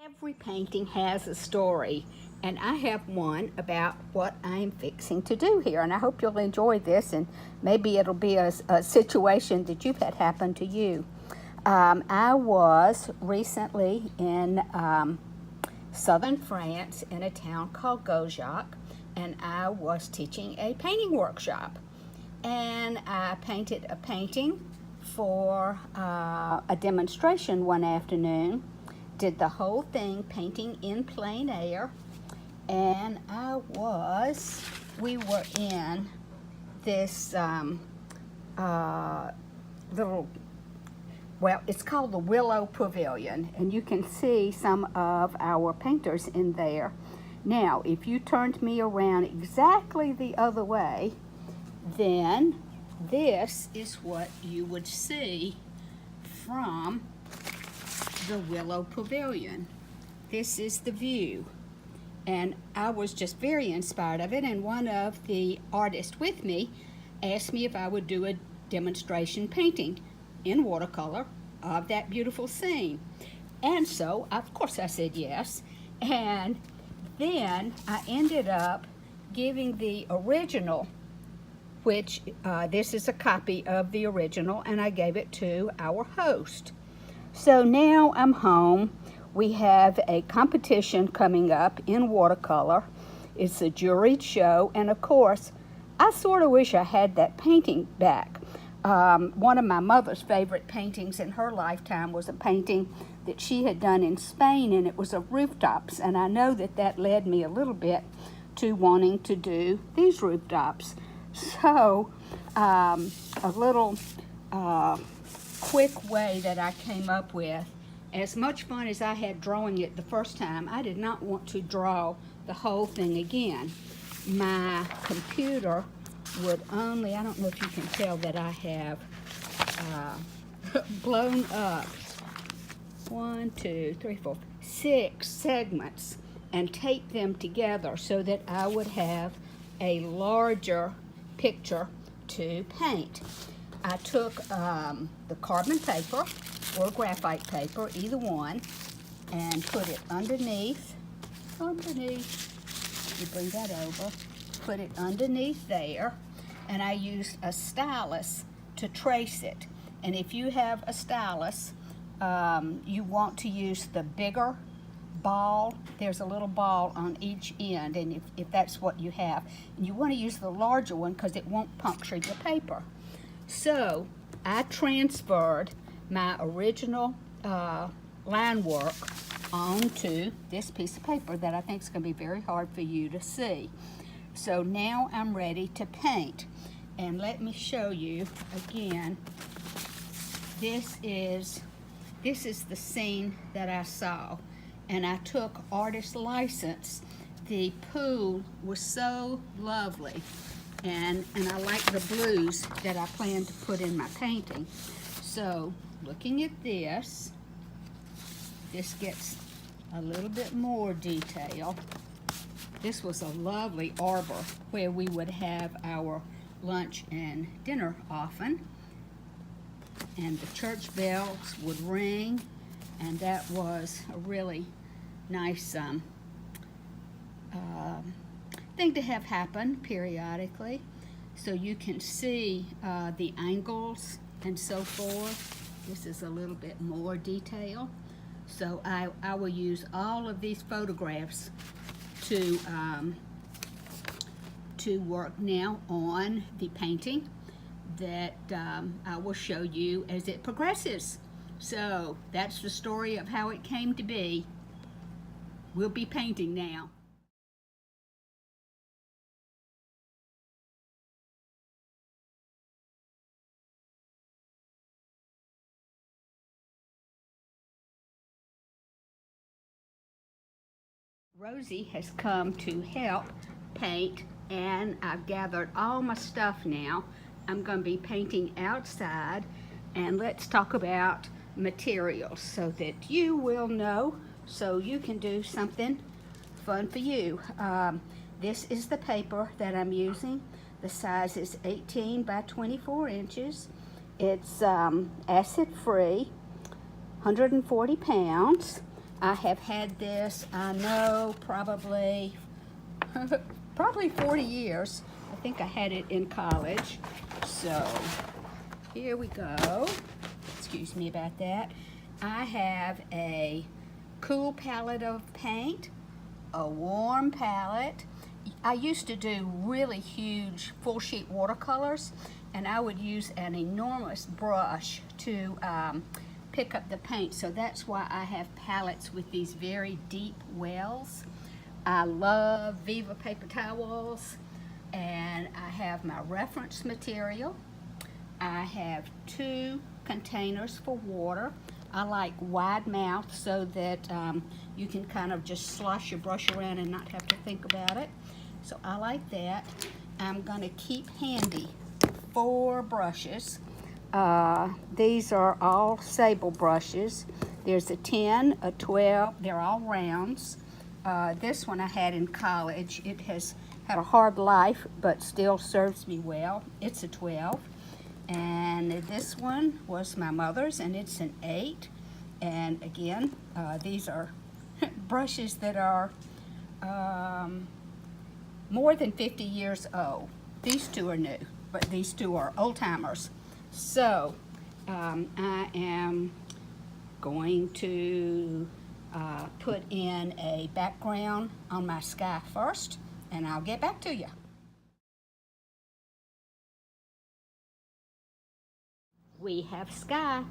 Every painting has a story, and I have one about what I'm fixing to do here, and I hope you'll enjoy this, and maybe it'll be a situation that you've had happen to you. I was recently in southern France in a town called Gaujac, and I was teaching a painting workshop, and I painted a painting for a demonstration one afternoon. Did the whole thing painting in plein air, and we were in this little, well, it's called the Willow Pavilion, and you can see some of our painters in there. Now, if you turned me around exactly the other way, then this is what you would see from the Willow Pavilion. This is the view, and I was just very inspired of it, and one of the artists with me asked me if I would do a demonstration painting in watercolor of that beautiful scene. And so of course I said yes, and then I ended up giving the original, which this is a copy of the original, and I gave it to our host. So now I'm home. We have a competition coming up in watercolor. It's a juried show, and of course, I sort of wish I had that painting back. One of my mother's favorite paintings in her lifetime was a painting that she had done in Spain, and it was of rooftops, and I know that that led me a little bit to wanting to do these rooftops. So, a little quick way that I came up with. As much fun as I had drawing it the first time, I did not want to draw the whole thing again. My computer would only, I don't know if you can tell that I have blown up 6 segments and taped them together so that I would have a larger picture to paint. I took the carbon paper or graphite paper, either one, and put it underneath, you bring that over, put it underneath there, and I used a stylus to trace it. And if you have a stylus, you want to use the bigger ball. There's a little ball on each end, and if that's what you have. And you want to use the larger one because it won't puncture your paper. So I transferred my original line work onto this piece of paper that I think is going to be very hard for you to see. So now I'm ready to paint, and let me show you again. This is the scene that I saw, and I took artist license. The pool was so lovely, and I like the blues that I plan to put in my painting. So looking at this gets a little bit more detail. This was a lovely arbor where we would have our lunch and dinner often, and the church bells would ring, and that was a really nice thing to have happen periodically, so you can see the angles and so forth. This is a little bit more detail, so I will use all of these photographs to work now on the painting that I will show you as it progresses. So that's the story of how it came to be. We'll be painting now. Rosie has come to help paint, and I've gathered all my stuff now. I'm going to be painting outside, and let's talk about materials so that you will know, so you can do something fun for you. This is the paper that I'm using. The size is 18 by 24 inches. It's acid free, 140 pounds. I have had this, I know, probably 40 years. I think I had it in college. So here we go. Excuse me about that. I have a cool palette of paint, a warm palette. I used to do really huge full sheet watercolors, and I would use an enormous brush to pick up the paint. So that's why I have palettes with these very deep wells. I love Viva paper towels, and I have my reference material. I have 2 containers for water. I like wide mouth so that you can kind of just slosh your brush around and not have to think about it. So I like that. I'm going to keep handy 4 brushes. These are all sable brushes. There's a 10, a 12, they're all rounds. This one I had in college. It has had a hard life, but still serves me well. It's a 12. And this one was my mother's, and it's an 8. And again, these are brushes that are more than 50 years old. These 2 are new, but these 2 are old timers. So I am going to put in a background on my sky first, and I'll get back to you. We have sky.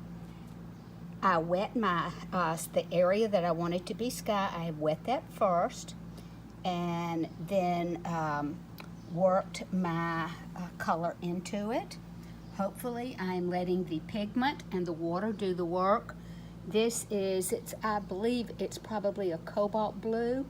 I wet my the area that I wanted to be sky. I wet that first, and then worked my color into it. Hopefully I'm letting the pigment and the water do the work. This is, I believe it's probably a cobalt blue,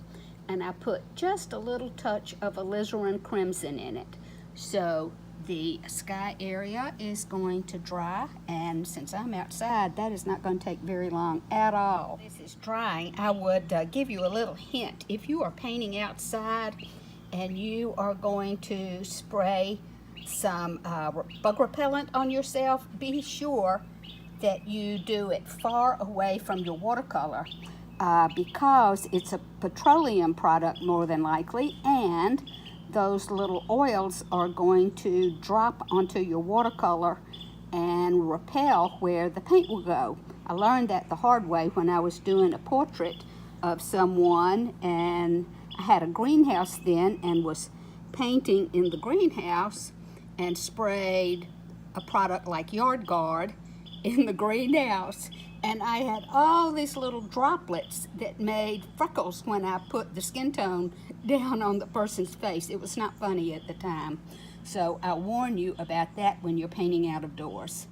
and I put just a little touch of alizarin crimson in it. So the sky area is going to dry, and since I'm outside, that is not going to take very long at all. This is drying. I would give you a little hint. If you are painting outside and you are going to spray some bug repellent on yourself, be sure that you do it far away from your watercolor because it's a petroleum product more than likely, and those little oils are going to drop onto your watercolor and repel where the paint will go. I learned that the hard way when I was doing a portrait of someone, and I had a greenhouse then and was painting in the greenhouse and sprayed a product like Yard Guard in the greenhouse, and I had all these little droplets that made freckles when I put the skin tone down on the person's face. It was not funny at the time. So I warn you about that when you're painting out of doors.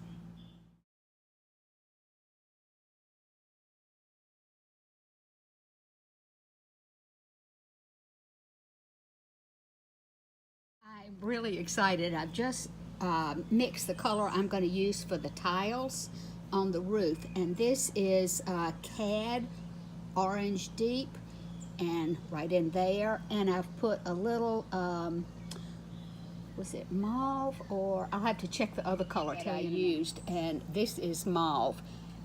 I'm really excited. I've just mixed the color I'm going to use for the tiles on the roof, and this is Cad Orange Deep, and right in there, and I've put a little was it mauve, or I'll have to check the other color that I used, and this is mauve.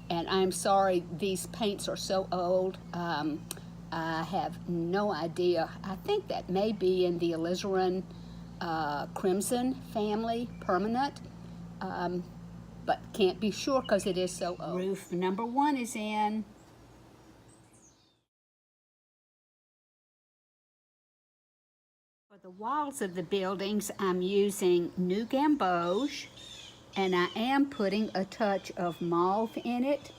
And I'm sorry, these paints are so old. I have no idea. I think that may be in the alizarin crimson family, permanent, but can't be sure because it is so old. Roof number 1 is in. For the walls of the buildings, I'm using New Gamboge, and I am putting a touch of mauve in it,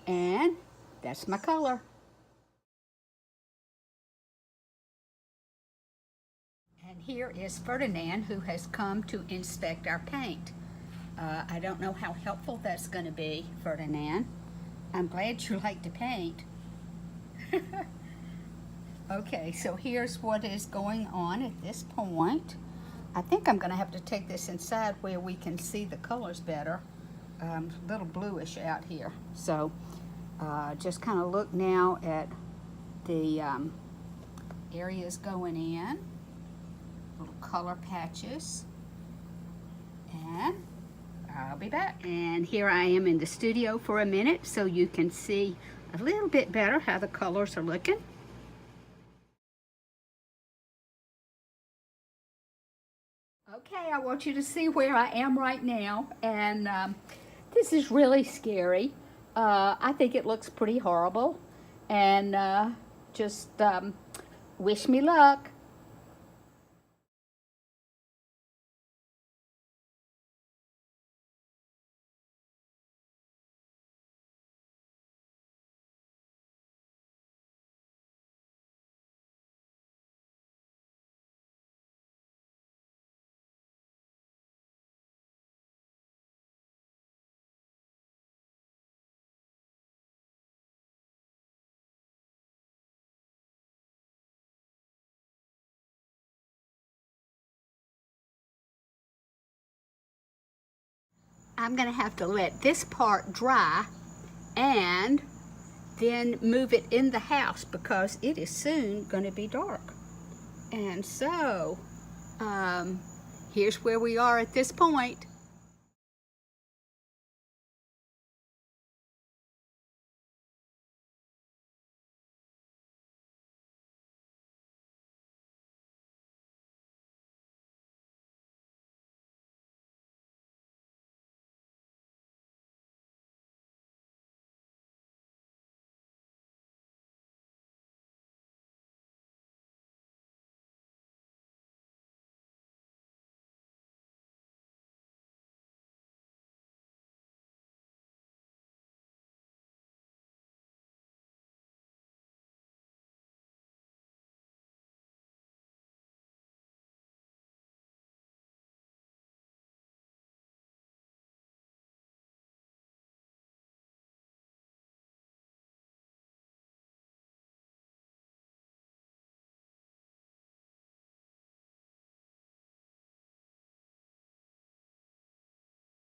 and that's my color. And here is Ferdinand, who has come to inspect our paint. I don't know how helpful that's going to be, Ferdinand. I'm glad you like to paint. Okay, so here's what is going on at this point. I think I'm going to have to take this inside where we can see the colors better. A little bluish out here. So just kind of look now at the areas going in, little color patches, and I'll be back. And here I am in the studio for a minute so you can see a little bit better how the colors are looking. Okay, I want you to see where I am right now, and this is really scary. I think it looks pretty horrible, and just wish me luck. I'm going to have to let this part dry and then move it in the house because it is soon going to be dark. And so, here's where we are at this point.